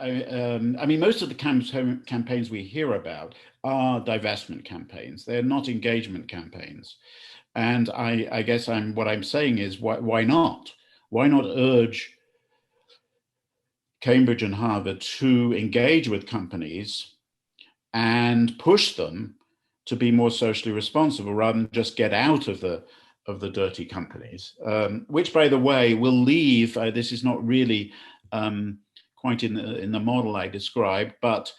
I mean, most of the campaigns we hear about are divestment campaigns. They're not engagement campaigns. And I guess what I'm saying is, why not? Why not urge Cambridge and Harvard to engage with companies and push them to be more socially responsible rather than just get out of the dirty companies, which, by the way, will leave. This is not really quite in the model I described, but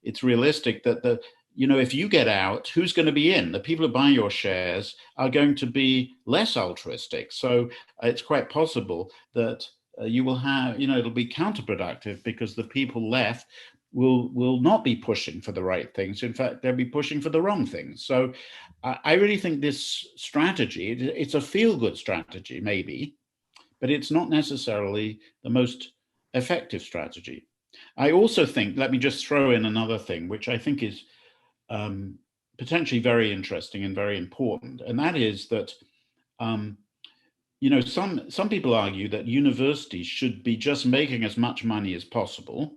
it's realistic that if you get out, who's going to be in? The people who buy your shares are going to be less altruistic. So it's quite possible that you will have, it'll be counterproductive because the people left will not be pushing for the right things. In fact, they'll be pushing for the wrong things. So I really think this strategy, it's a feel-good strategy, maybe, but it's not necessarily the most effective strategy. I also think, let me just throw in another thing, which I think is potentially very interesting and very important, and that is that some people argue that universities should be just making as much money as possible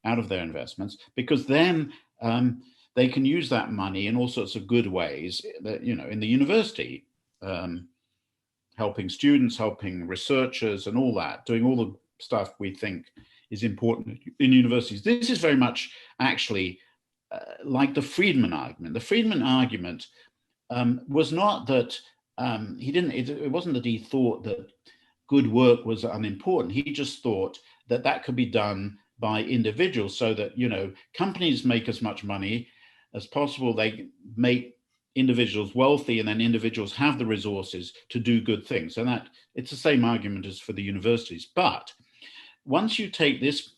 out of their investments, because then they can use that money in all sorts of good ways, that, in the university, helping students, helping researchers and all that, doing all the stuff we think is important in universities. This is very much actually like the Friedman argument. The Friedman argument was not that it wasn't that he thought that good work was unimportant. He just thought that could be done by individuals, so that companies make as much money as possible. They make individuals wealthy, and then individuals have the resources to do good things. And that it's the same argument as for the universities. But once you take this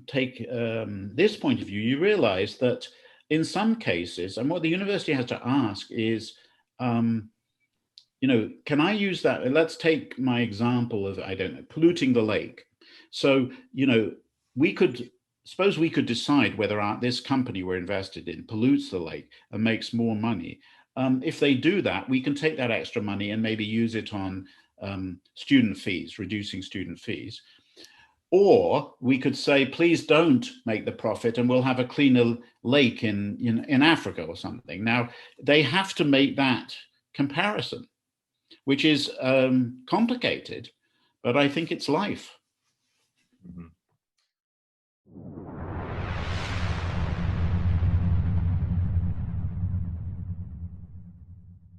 point of view, you realize that in some cases, and what the university has to ask is, can I use that? Let's take my example of, I don't know, polluting the lake. So, suppose we could decide whether this company we're invested in pollutes the lake and makes more money. If they do that, we can take that extra money and maybe use it on student fees, reducing student fees. Or we could say, please don't make the profit and we'll have a cleaner lake in Africa or something. Now, they have to make that comparison, which is complicated, but I think it's life. Mm-hmm.